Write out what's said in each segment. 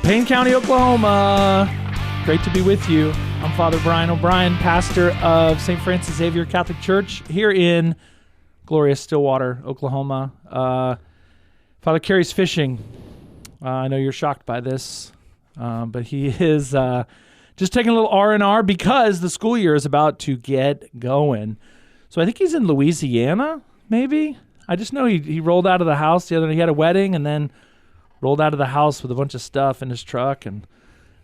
Payne County, Oklahoma. Great to be with you. I'm Father Brian O'Brien, pastor of St. Francis Xavier Catholic Church here in glorious Stillwater, Oklahoma. Father Carey's fishing. I know you're shocked by this, but he is just taking a little R&R because the school year is about to get going. So I think he's in Louisiana, maybe. I just know he rolled out of the house the other day. He had a wedding and then rolled out of the house with a bunch of stuff in his truck and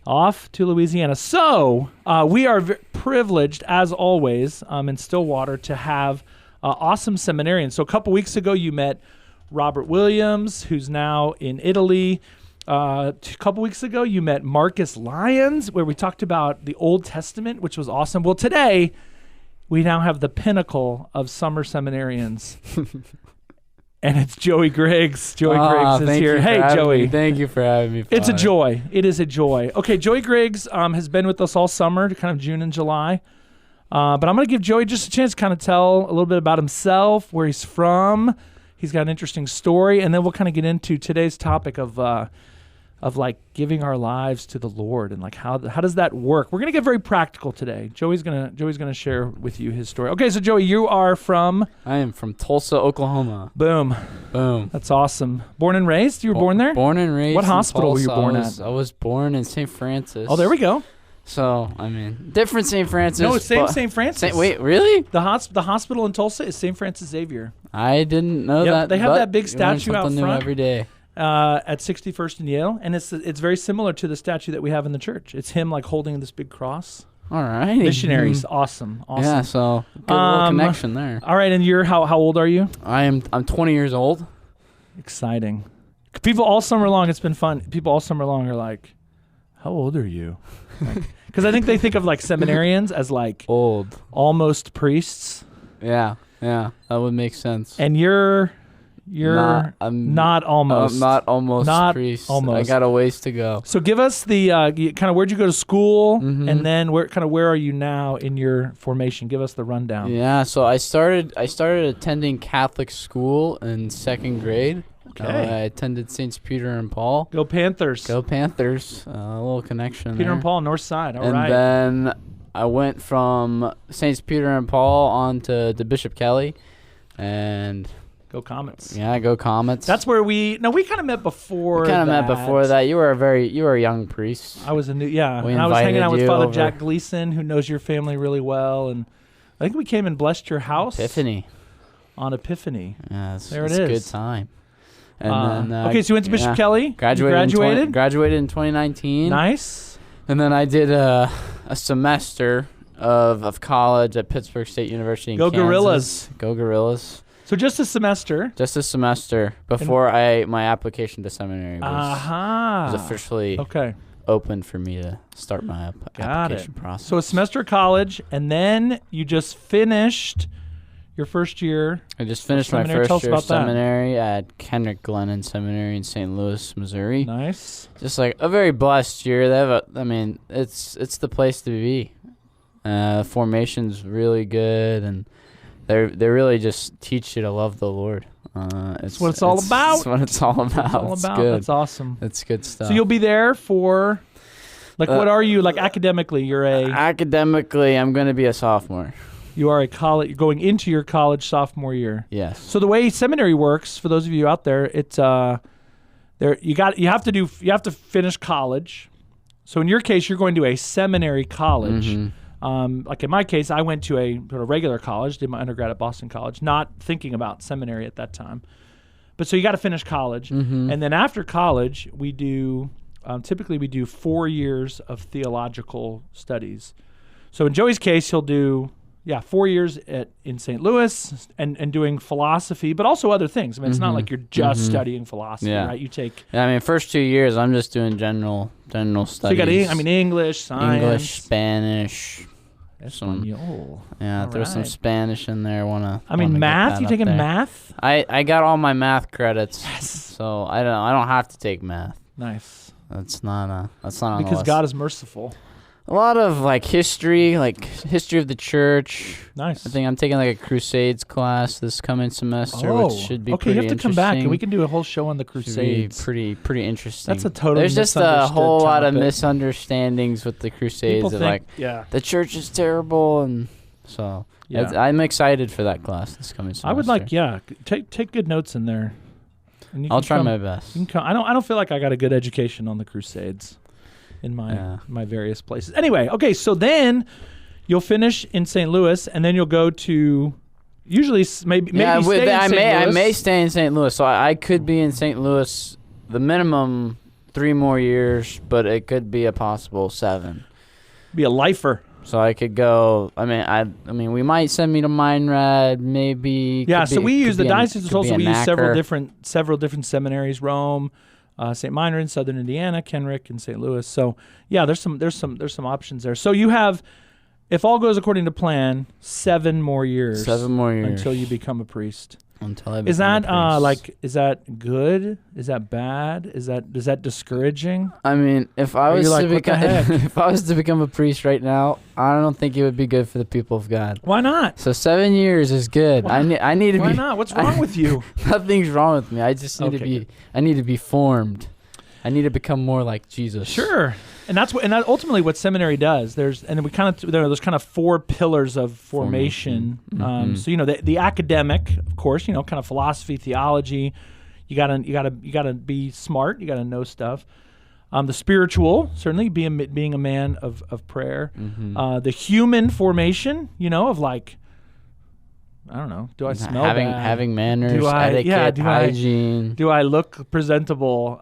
off to Louisiana. So we are privileged, as always, in Stillwater to have awesome seminarians. So a couple weeks ago, you met Robert Williams, who's now in Italy. A couple weeks ago, you met Marcus Lyons, where we talked about the Old Testament, which was awesome. Well, today, we now have the pinnacle of summer seminarians. And it's Joey Griggs. Joey Griggs is here. Hey, Joey. Thank you for having me, Father. It's a joy. It is a joy. Okay, Joey Griggs has been with us all summer, to kind of June and July. But I'm going to give Joey just a chance to kind of tell a little bit about himself, where he's from. He's got an interesting story. And then we'll kind of get into today's topic of like giving our lives to the Lord and like how does that work? We're going to get very practical today. Joey's going to share with you his story. Okay, so Joey, you are from? I am from Tulsa, Oklahoma. Boom. Boom. That's awesome. Born and raised? You were born there? Born and raised. What hospital were you born at? I was born in St. Francis. Oh, there we go. So, I mean, different St. Francis. No, it's St. Francis. Wait, really? The hospital in Tulsa is St. Francis Xavier. I didn't know that. They have that big statue out front. New every day. At 61st and Yale, and it's very similar to the statue that we have in the church. It's him like holding this big cross. All right, missionaries, awesome. Yeah, so good little connection there. All right, and you're how old are you? I'm 20 years old. Exciting. People all summer long, it's been fun. People all summer long are like, "How old are you?" Because I think they think of like seminarians as like old, almost priests. Yeah, that would make sense. And you're not almost priest. Almost. I got a ways to go. So give us the kind of where'd you go to school, and then where are you now in your formation? Give us the rundown. Yeah, so I started attending Catholic school in second grade. Okay. I attended Saints Peter and Paul. Go Panthers. Go Panthers. A little connection Peter there. and Paul, North Side. All right. And then I went from Saints Peter and Paul on to Bishop Kelly, and Go Comets. Yeah, go Comets. That's where we kind of met before. You were a young priest. I was and I was hanging out with Father Jack Gleason, who knows your family really well, and I think we came and blessed your house. On Epiphany. Yeah, there it is. Good time. And then okay, so you went to Bishop Kelly. Graduated in 2019. Nice. And then I did a semester of college at Pittsburgh State University in Kansas. Gorillas. Go Gorillas. So just a semester. Before my application to seminary was officially open for me to start my application process. So a semester of college, and then you just finished your first year. I just finished my first year of seminary at Kendrick Glennon Seminary in St. Louis, Missouri. Nice. Just like a very blessed year. It's the place to be. Formation's really good, and they really just teach you to love the Lord. That's what it's all about. That's what it's all about. It's good. That's awesome. It's good stuff. So you'll be there for, what are you, academically? Academically, I'm going to be a sophomore. You are you're going into your college sophomore year. Yes. So the way seminary works, for those of you out there, it's you have to finish college. So in your case, you're going to a seminary college. Mm-hmm. Like in my case, I went to a sort of regular college, did my undergrad at Boston College, not thinking about seminary at that time. But so you got to finish college, and then after college, we do typically 4 years of theological studies. So in Joey's case, he'll do 4 years in St. Louis and doing philosophy, but also other things. I mean, it's not like you're just studying philosophy, right? You take... Yeah, first 2 years, I'm just doing general studies. So you got, English, science. English, Spanish. Espanol. There's some Spanish in there. Math? You taking math? I got all my math credits. Yes. So I don't have to take math. Nice. That's not on the list. Because God is merciful. A lot of like history of the church. Nice. I think I'm taking like a Crusades class this coming semester, which should be okay. pretty You have to come back, and we interesting. can do a whole show on the Crusades. Should be pretty interesting. That's a totally There's just a whole misunderstood lot of topic. misunderstandings with the Crusades. People Of think, like yeah. the church is terrible, and so Yeah. I'm excited for that class this coming semester. I would like, take good notes in there. And you I'll can try come- my best. You can come. I don't feel like I got a good education on the Crusades in my various places. Anyway, okay, so then you'll finish in St. Louis, and then you'll go to maybe stay in St. Louis. I may stay in St. Louis, so I could be in St. Louis the minimum 3 more years, but it could be a possible 7. Be a lifer. So I could go. I mean, we might send me to Meinrad, maybe. Yeah, Could so be- we could use the be a- Diocese of could be Tulsa. a We use several knacker. different seminaries: Rome, St. Meinrad, Southern Indiana, Kenrick, and St. Louis. So yeah, there's some options there. So you have, if all goes according to plan, 7 more years. 7 more years until you become a priest. Until I become Is that a priest. is that good? Is that bad? Is that discouraging? I mean, if I Or was you're to like, what the become heck? if I was to become a priest right now, I don't think it would be good for the people of God. Why not? So 7 years is good. Why- I need to Why be. not? What's wrong with you? Nothing's wrong with me. I just need to Okay, be. good. I need to be formed. I need to become more like Jesus. Sure. And that's ultimately what seminary does. There's 4 pillars of formation. Mhm. So the academic, of course, kind of philosophy, theology. You gotta be smart. You gotta know stuff. The spiritual, certainly being a man of prayer. Mhm. The human formation, of like, I don't know. Do I smell bad? Having manners, Do I- etiquette, yeah, do I- hygiene. Do I look presentable?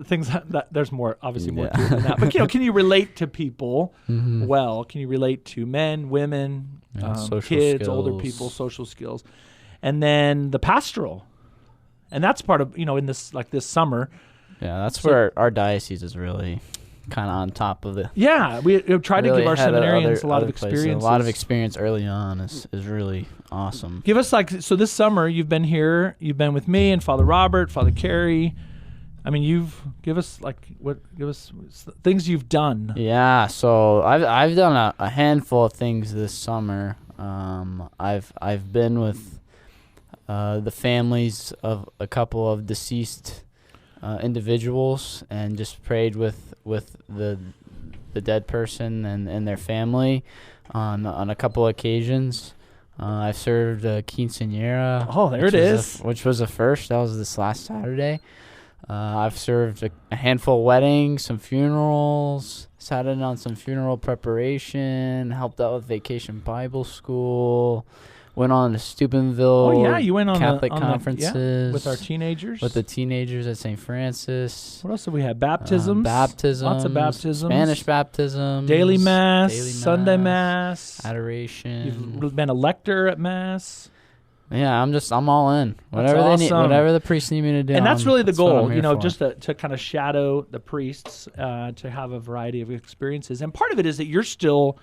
Things that there's obviously more to it than that. But can you relate to people Mhm. well? Can you relate to men, women, Yeah, social kids, older skills. people, social skills, and then the pastoral, and that's part of in this summer. Yeah, that's So- where our diocese is really kind of on top of the. Yeah, we tried to really give our had seminarians a lot of other places. experience. A lot of experience early on is really awesome. Give us so this summer you've been here. You've been with me and Father Robert, Father Carey. I mean, give us things you've done. Yeah, so I've done a handful of things this summer. I've been with the families of a couple of deceased individuals and just prayed with the dead person and their family on a couple occasions. I've served a quinceañera. Oh, there it is. Which was a first. That was this last Saturday. I've served a handful of weddings, some funerals, sat in on some funeral preparation, helped out with Vacation Bible School, went on to Steubenville. Oh yeah, you went on Catholic the, conferences with our teenagers. with the teenagers at St. Francis. What else have we had? Baptisms. Baptisms. Lots of baptisms. Spanish baptisms. Daily mass. daily Sunday mass. Adoration. You've been a lector at mass. Yeah, I'm all in. Whatever That's they need, awesome. whatever the priests need me to do. And that's really the what I'm goal, here for. just to kind of shadow the priests, to have a variety of experiences. And part of it is that you're still,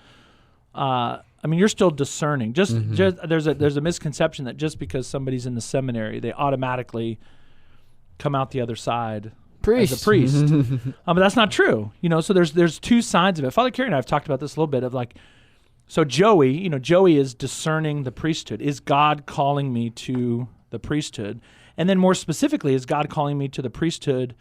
you're still discerning. Just there's a misconception that just because somebody's in the seminary, they automatically come out the other side as a priest. But that's not true. So there's 2 sides of it. Father Carey and I have talked about this a little bit of like, so Joey is discerning the priesthood. Is God calling me to the priesthood? And then more specifically, is God calling me to the priesthood,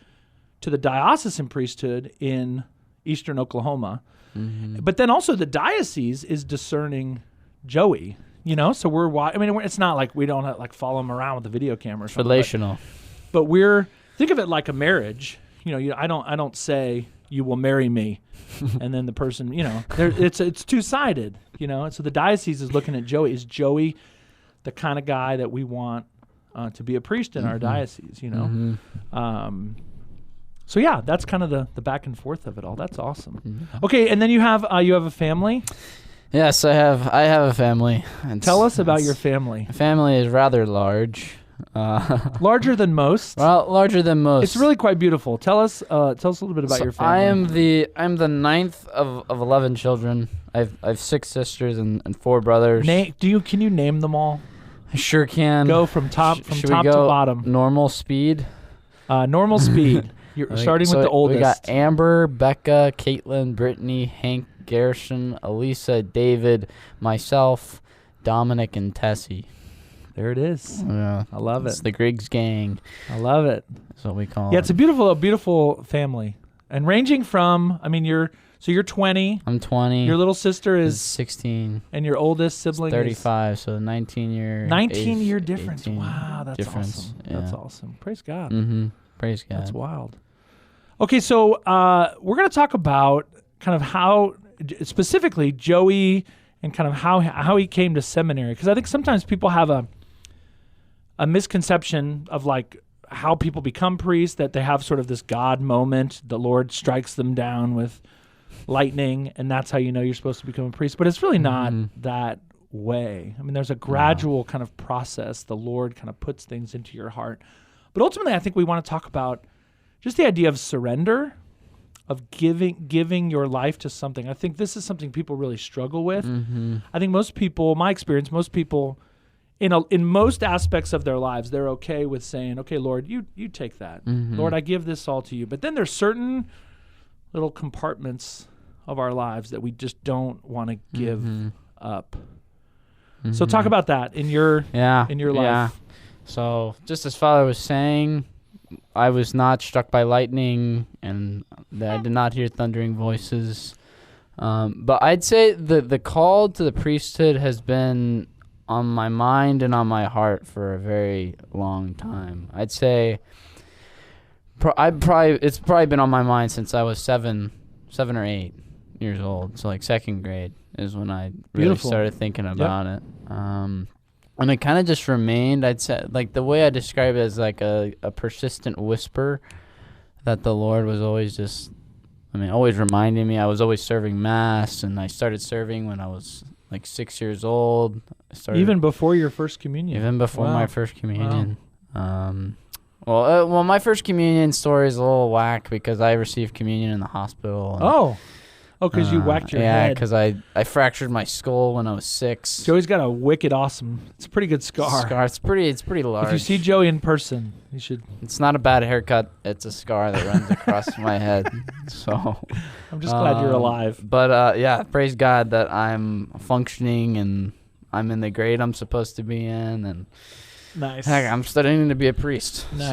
to the diocesan priesthood in eastern Oklahoma? But then also the diocese is discerning Joey, so it's not like we don't follow him around with a video camera or something. Relational. But think of it like a marriage. I don't say you will marry me, and then the person, it's 2-sided. So the diocese is looking at Joey. Is Joey the kind of guy that we want to be a priest in our diocese? So yeah, that's kind of the back and forth of it all. That's awesome. Okay, and then you have a family. Yes, I have a family. Tell us about your family. My family is rather large. Larger than most. Well, larger than most. It's really quite beautiful. Tell us a little bit about your family. I'm the 9th of 11 children. I've 6 sisters and 4 brothers. Can you name them all? I sure can. Go from top Should to we go bottom. Normal speed. Normal speed. You're starting with the oldest. We got Amber, Becca, Caitlin, Brittany, Hank, Gershon, Elisa, David, myself, Dominic, and Tessie. There it is. Yeah, I love it's it. the Griggs gang. I love it. That's what we call it. Yeah, it's a beautiful family. And ranging from, I mean, you're 20. I'm 20. Your little sister is 16. And your oldest sibling 35, so 19-year 19-year difference. 18 Wow, that's difference. awesome. Yeah. That's awesome. Praise God. Mm-hmm. Praise God. That's wild. Okay, so we're going to talk about kind of how, specifically, Joey and kind of how he came to seminary. Because I think sometimes people have a misconception of like how people become priests, that they have sort of this God moment. The Lord strikes them down with lightning, and that's how you know you're supposed to become a priest. But it's really not that way. I mean, there's a gradual kind of process. The Lord kind of puts things into your heart. But ultimately, I think we want to talk about just the idea of surrender, of giving your life to something. I think this is something people really struggle with. I think most people, my experience, most people in most aspects of their lives, they're okay with saying, okay, Lord, you take that. Lord, I give this all to you. But then there's certain little compartments of our lives that we just don't want to give up. So talk about that in your life. Yeah. So just as Father was saying, I was not struck by lightning, and I did not hear thundering voices. But I'd say the call to the priesthood has been on my mind and on my heart for a very long time. I'd say it's probably been on my mind since I was 7 or 8 years old. So like second grade is when I really started thinking about it. And it kind of just remained, I'd say, like the way I describe it as like a persistent whisper that the Lord was always always reminding me. I was always serving Mass, and I started serving when I was like 6 years old. Even before your first communion? Even before my first communion. Well, my first communion story is a little whack because I received communion in the hospital. Because you whacked your head. Yeah, because I fractured my skull when I was 6. Joey's got a wicked awesome. It's a pretty good scar. It's pretty large. If you see Joey in person, you should. It's not a bad haircut. It's a scar that runs across my head. So I'm just glad you're alive. But praise God that I'm functioning and I'm in the grade I'm supposed to be in, and nice. Heck, I'm studying to be a priest. Nice.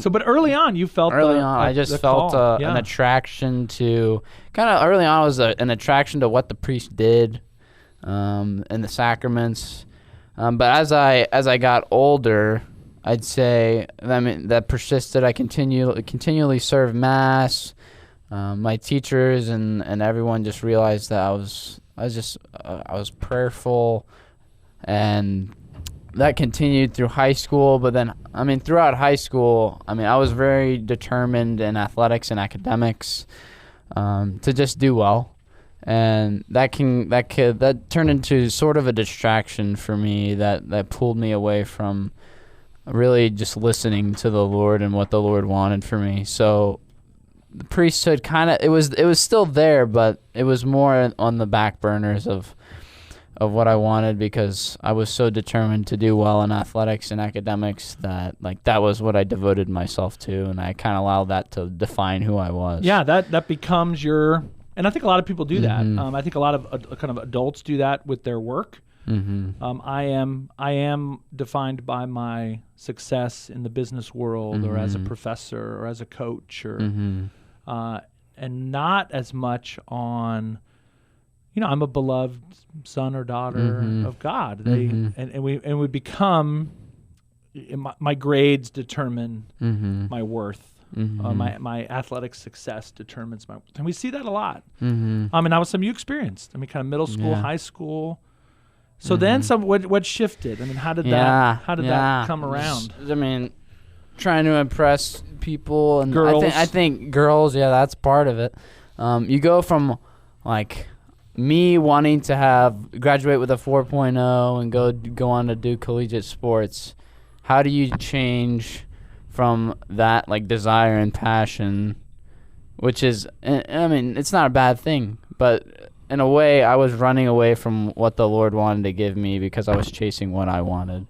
So, but early on, you felt I just felt an attraction to. Kind of early on, was an attraction to what the priest did, and the sacraments. But as I got older, I'd say that persisted. I continually served Mass. My teachers and everyone just realized that I was prayerful, and that continued through high school. But then, throughout high school, I was very determined in athletics and academics, to just do well. And that turned into sort of a distraction for me that pulled me away from really just listening to the Lord and what the Lord wanted for me. So the priesthood it was still there, but it was more on the back burners of what I wanted, because I was so determined to do well in athletics and academics that was what I devoted myself to, and I kind of allowed that to define who I was. Yeah, that becomes your, and I think a lot of people do that. I think a lot of kind of adults do that with their work. I am defined by my success in the business world, or as a professor, or as a coach, or and not as much on, I'm a beloved son or daughter of God. And we become, my grades determine my worth. My athletic success determines my worth. And we see that a lot. And that was something you experienced. Kind of middle school, high school. So then what shifted? How did that come around? Trying to impress people and girls. I think girls, that's part of it. You go from me wanting to graduate with a 4.0 and go on to do collegiate sports. How do you change from that desire and passion, which is, it's not a bad thing, but in a way I was running away from what the Lord wanted to give me because I was chasing what I wanted.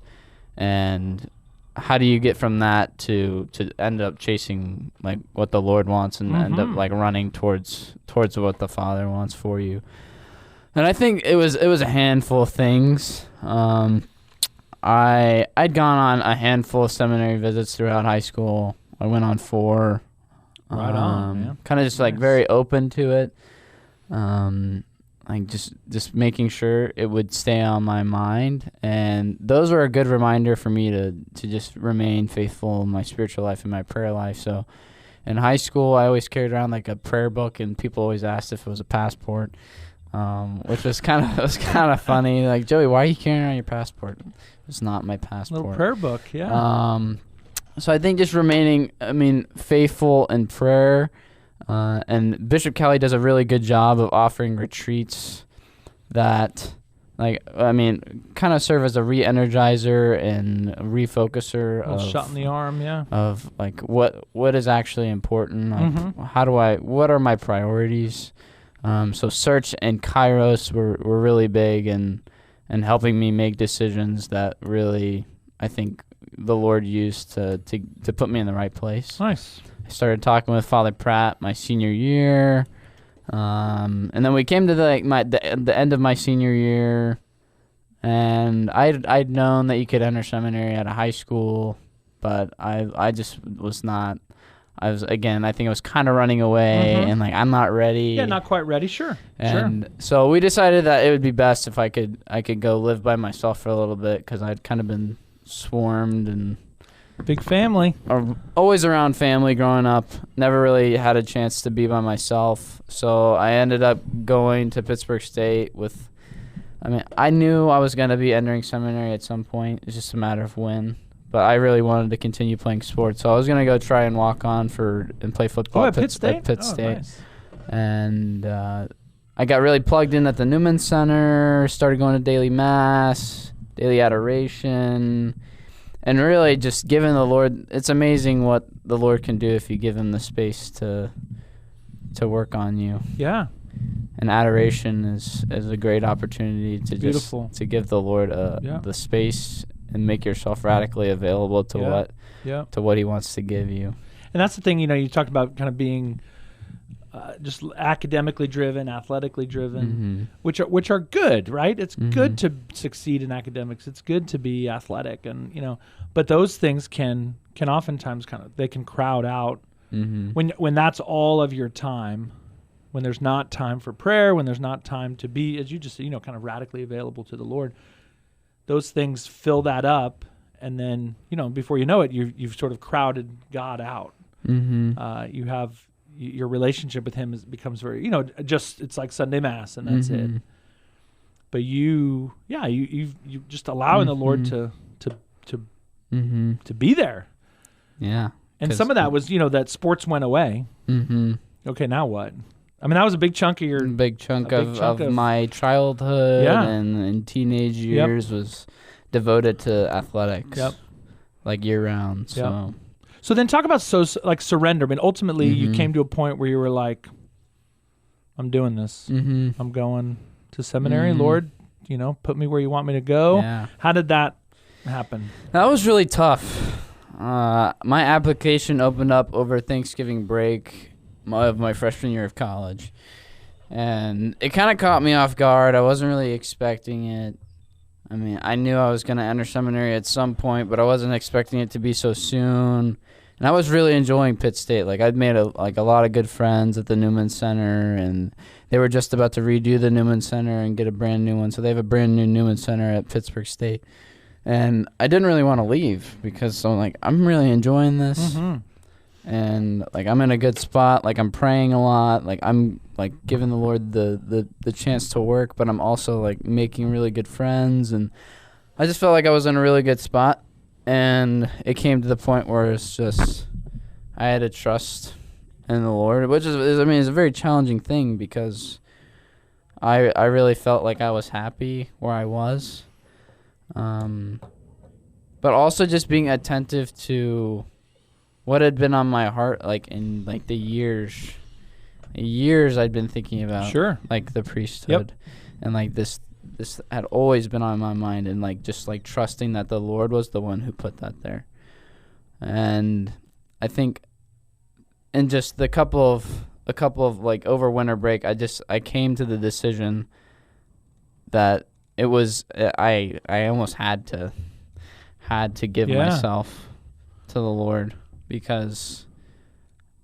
And how do you get from that to end up chasing like what the Lord wants and end up like running towards what the Father wants for you? And I think it was a handful of things. I'd gone on a handful of seminary visits throughout high school. I went on 4. Right on, man. Kind of just like very open to it. Like just making sure it would stay on my mind, and those were a good reminder for me to just remain faithful in my spiritual life and my prayer life. So in high school, I always carried around like a prayer book, and people always asked if it was a passport, which was kind of funny. Like, Joey, why are you carrying around your passport? It's not my passport. Little prayer book, yeah. So I think just remaining, faithful in prayer. And Bishop Kelly does a really good job of offering retreats that, kind of serve as a re-energizer and a refocuser A shot in the arm, yeah. Of like what is actually important. Like, what are my priorities? So Search and Kairos were really big and helping me make decisions that really I think the Lord used to put me in the right place. Nice. I started talking with Father Pratt my senior year, and then we came to the end of my senior year, and I'd known that you could enter seminary at a high school, but I just was not. I think I was kind of running away, and like I'm not ready. Yeah, not quite ready. Sure. And so we decided that it would be best if I could go live by myself for a little bit, because I'd kind of been swarmed and. Big family. Always around family growing up. Never really had a chance to be by myself. So I ended up going to Pittsburgh State with... I knew I was going to be entering seminary at some point. It's just a matter of when. But I really wanted to continue playing sports. So I was going to go try and walk on and play football at Pitt State? At Pitt State. Nice. And I got really plugged in at the Newman Center. Started going to daily mass, daily adoration... And really just giving the Lord, it's amazing what the Lord can do if you give him the space to work on you. Yeah. And adoration is a great opportunity to Beautiful. to give the Lord the space and make yourself radically available to what he wants to give you. And that's the thing, you talked about kind of being just academically driven, athletically driven, which are good, right? It's good to succeed in academics. It's good to be athletic, and but those things can oftentimes they can crowd out when that's all of your time. When there's not time for prayer, when there's not time to be, as you just said, kind of radically available to the Lord. Those things fill that up, and then before you know it, you've sort of crowded God out. You have. Your relationship with him becomes very, it's like Sunday Mass and that's it. But you just allowing the Lord to be there. Yeah. And some of that was, that sports went away. Okay, now what? That was a big chunk of your... Big chunk of my childhood and teenage years was devoted to athletics. Like year round, so... So then talk about surrender. Ultimately you came to a point where you were like, I'm doing this. I'm going to seminary. Lord, put me where you want me to go. Yeah. How did that happen? That was really tough. My application opened up over Thanksgiving break of my freshman year of college. And it kind of caught me off guard. I wasn't really expecting it. I knew I was going to enter seminary at some point, but I wasn't expecting it to be so soon. And I was really enjoying Pitt State. Like, I'd made a lot of good friends at the Newman Center, and they were just about to redo the Newman Center and get a brand new one. So they have a brand new Newman Center at Pittsburgh State. And I didn't really want to leave because I'm really enjoying this. And I'm in a good spot. I'm praying a lot. I'm giving the Lord the chance to work, but I'm also making really good friends, and I just felt like I was in a really good spot. And it came to the point where it's just I had to trust in the Lord, which is it's a very challenging thing because I really felt like I was happy where I was, but also just being attentive to what had been on my heart, in the years I'd been thinking about, the priesthood, and this had always been on my mind, and just trusting that the Lord was the one who put that there. And I think in just a couple of like over winter break, I came to the decision that it was I almost had to give myself to the Lord, because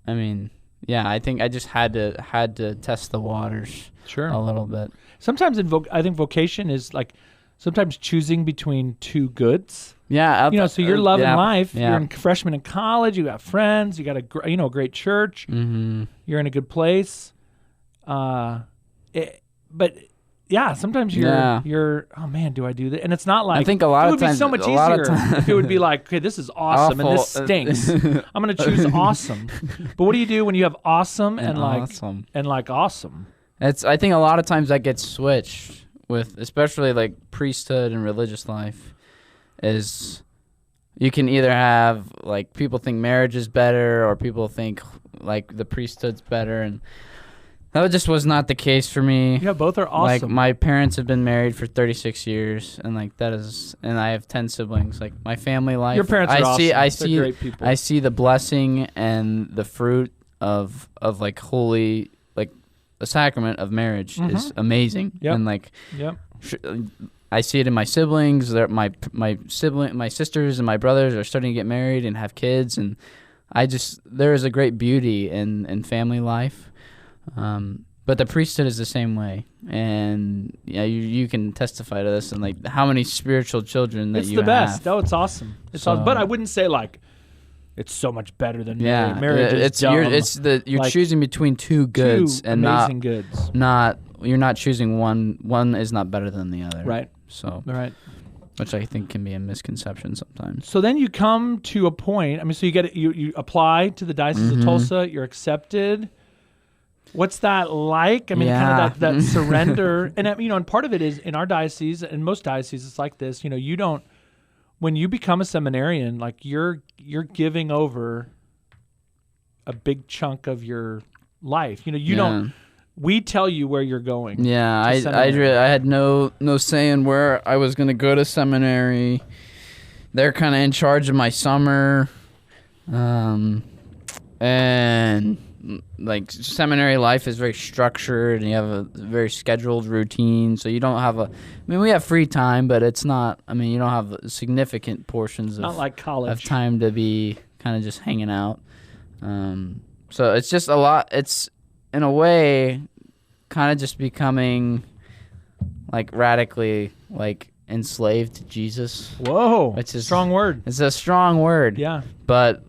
I mean, I think I just had to test the waters a little bit. Sometimes I think vocation is like sometimes choosing between two goods. Yeah, so you're loving life. Yeah. You're a freshman in college. You got friends. You got a great church. Mm-hmm. You're in a good place. But sometimes you're oh man, do I do that? And it's not like, I think a lot of times it would be so much easier if it would be like, okay, this is awesome and this stinks. I'm going to choose awesome. But what do you do when you have awesome and awesome? I think a lot of times that gets switched with, especially like priesthood and religious life, is you can either have like people think marriage is better, or people think like the priesthood's better, and that just was not the case for me. Yeah, both are awesome. Like, my parents have been married for 36 years, and like and I have 10 siblings. Like, my family life. Your parents are awesome. They're great people. I see the blessing and the fruit of like holy, like the sacrament of marriage is amazing. Yep. And like, I see it in my siblings. My sisters and my brothers are starting to get married and have kids, and there is a great beauty in family life. But the priesthood is the same way, and you can testify to this, and like how many spiritual children that you have. It's the best. Oh, it's awesome. Awesome. But I wouldn't say like it's so much better than marriage. Marriage is dumb. You're choosing between two goods, and amazing goods. You're not choosing one. One is not better than the other. Right. So. Right. Which I think can be a misconception sometimes. So then you come to a point. I mean, so you apply to the Diocese of Tulsa. You're accepted. What's that like? I mean, kind of that surrender. And, and part of it is in our diocese, and most dioceses it's like this, you don't, when you become a seminarian, like you're giving over a big chunk of your life. You don't, we tell you where you're going. Yeah, I had no say in where I was going to go to seminary. They're kind of in charge of my summer. And like seminary life is very structured, and you have a very scheduled routine, so you don't have we have free time, but it's not, you don't have significant portions not like college of time to be kind of just hanging out. So it's just a lot. It's in a way kind of just becoming like radically like enslaved to Jesus. Whoa, which is strong word. It's a strong word. Yeah, but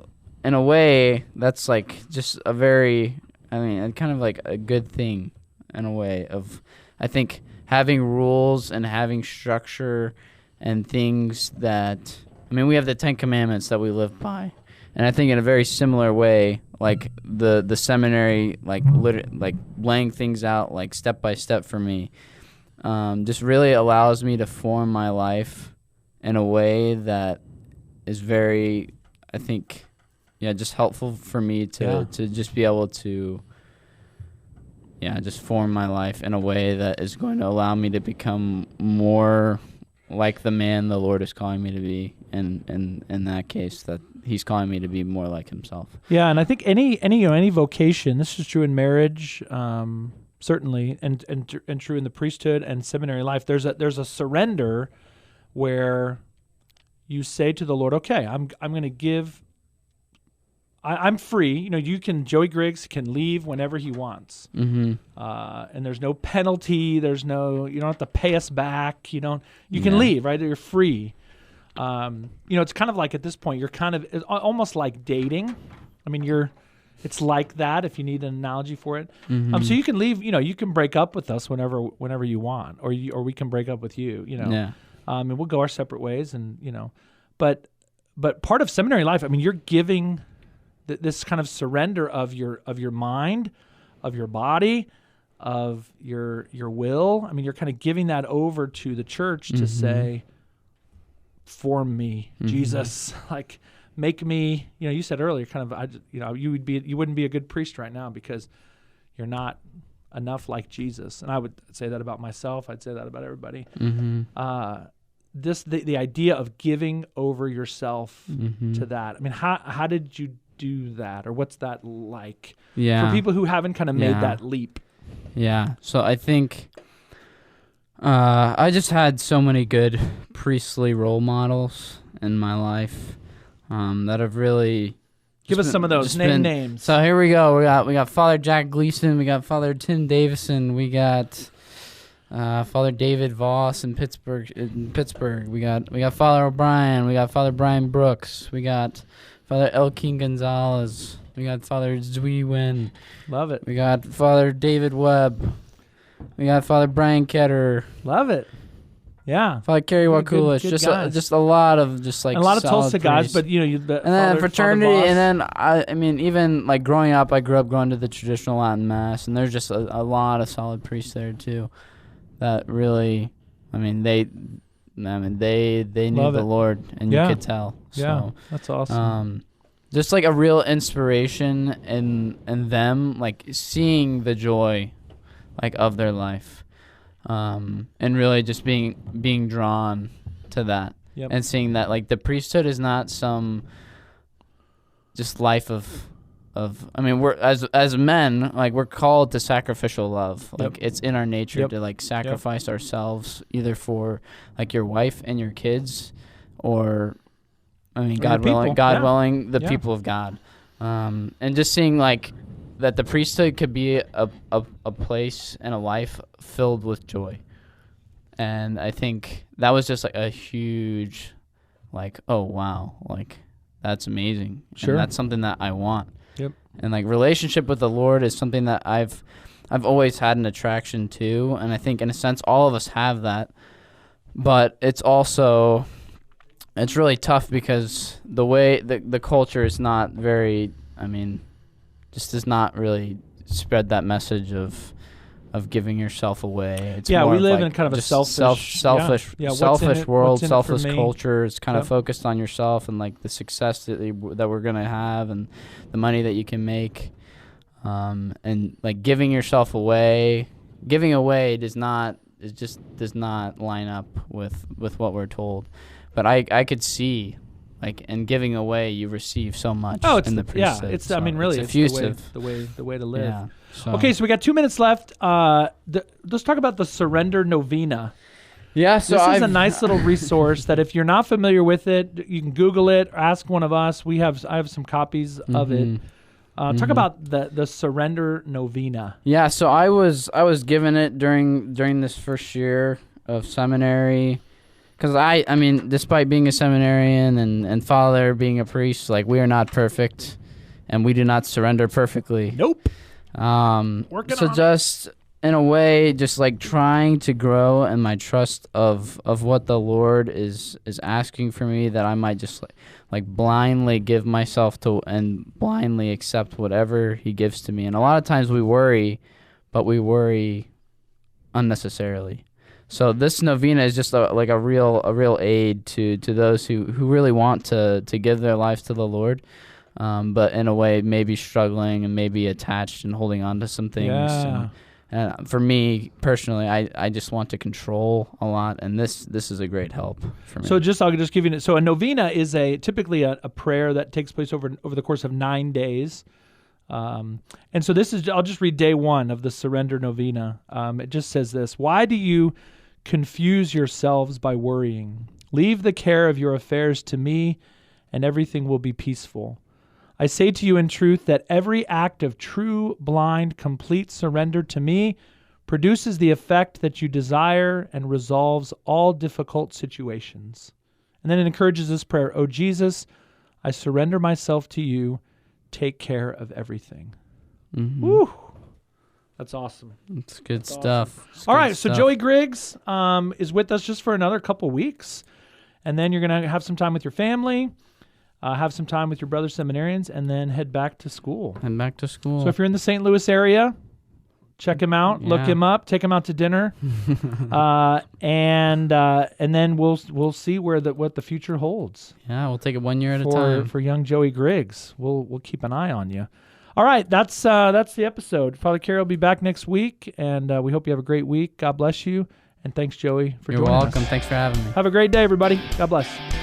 in a way, that's like just a very, kind of like a good thing in a way of, I think, having rules and having structure and things that, we have the 10 Commandments that we live by. And I think in a very similar way, like the seminary, like laying things out like step by step for me, just really allows me to form my life in a way that is very, I think, just helpful for me to just be able to, just form my life in a way that is going to allow me to become more like the man the Lord is calling me to be. And in that case, that He's calling me to be more like Himself. Yeah, and I think any vocation, this is true in marriage, certainly, and true in the priesthood and seminary life. There's a surrender where you say to the Lord, okay, I'm going to give. I'm free. Joey Griggs can leave whenever he wants. Mm-hmm. And there's no penalty. You don't have to pay us back. You can leave, right? You're free. It's kind of like at this point, you're kind of it's almost like dating. It's like that if you need an analogy for it. Mm-hmm. So you can leave, you can break up with us whenever you want, or we can break up with you, and we'll go our separate ways but part of seminary life, you're giving this kind of surrender of your mind, of your body, of your will. You're kind of giving that over to the church to say, form me, Jesus, like make me. You said earlier, kind of, you wouldn't be a good priest right now because you're not enough like Jesus. And I would say that about myself. I'd say that about everybody. the idea of giving over yourself to that. I mean, how did you do that, or what's that like for people who haven't kind of made that leap? Yeah. So I think I just had so many good priestly role models in my life that have really give us some of those names. So here we go. We got Father Jack Gleason. We got Father Tim Davison. We got Father David Voss in Pittsburgh. We got Father O'Brien. We got Father Brian Brooks. We got Father Elkin Gonzalez. We got Father Zui Wen. Love it. We got Father David Webb. We got Father Brian Ketterer. Love it. Yeah. Father Kerry Wakulish. Good just a lot of just like a lot of Tulsa priests. guys, but you know, and then fraternity, and then I mean, even like growing up, I grew up going to the traditional Latin Mass, and there's just a lot of solid priests there too. That really, they knew the Lord, and you could tell. So, that's awesome. Just like a real inspiration in them, like seeing the joy, like of their life, and really just being drawn to that, and seeing that like the priesthood is not some just life of. We're as men, like we're called to sacrificial love. Like it's in our nature to like sacrifice ourselves, either for like your wife and your kids, or God willing, the people of God. And just seeing like that the priesthood could be a place and a life filled with joy. And I think that was just like a huge, like, oh wow, like that's amazing. Sure. And that's something that I want. Yep. And like relationship with the Lord is something that I've always had an attraction to, and I think in a sense all of us have that. But it's really tough because the way the culture is not very, just does not really spread that message of giving yourself away. It's more we live like in kind of a selfish world, selfless culture. It's kind of focused on yourself and like the success that we're gonna have and the money that you can make, and like giving away does not line up with what we're told. But I could see, like, in giving away, you receive so much in the priesthood. It's effusive. the way to live. Yeah, Okay, so we got 2 minutes left. Let's talk about the Surrender Novena. Yeah, so this is a nice little resource that if you're not familiar with it, you can Google it or ask one of us. I have some copies of it. Talk about the Surrender Novena. Yeah, so I was given it during this first year of seminary. Because despite being a seminarian and father being a priest, like we are not perfect, and we do not surrender perfectly. Nope. Just in a way, just like trying to grow in my trust of what the Lord is asking for me, that I might just like blindly give myself to and blindly accept whatever He gives to me. And a lot of times we worry, but we worry unnecessarily. So this novena is just a real aid to those who really want to give their lives to the Lord, but in a way maybe struggling and maybe attached and holding on to some things. Yeah. And for me personally, I just want to control a lot, and this is a great help for me. So I'll just give you. So a novena is typically a prayer that takes place over the course of 9 days. And so I'll just read day 1 of the Surrender Novena. It just says this: why do you confuse yourselves by worrying? Leave the care of your affairs to me, and everything will be peaceful. I say to you in truth that every act of true, blind, complete surrender to me produces the effect that you desire and resolves all difficult situations. And then it encourages this prayer: O Jesus, I surrender myself to you. Take care of everything. Mm-hmm. Woo! That's awesome. It's good stuff. All right, so Joey Griggs is with us just for another couple weeks, and then you're going to have some time with your family, have some time with your brother seminarians, and then head back to school. So if you're in the St. Louis area, check him out, look him up, take him out to dinner, and then we'll see what the future holds. Yeah, we'll take it 1 year at a time. For young Joey Griggs. We'll keep an eye on you. All right, that's the episode. Father Kerry will be back next week, and we hope you have a great week. God bless you, And thanks, Joey, for You're joining welcome. us. Thanks for having me. Have a great day, everybody. God bless.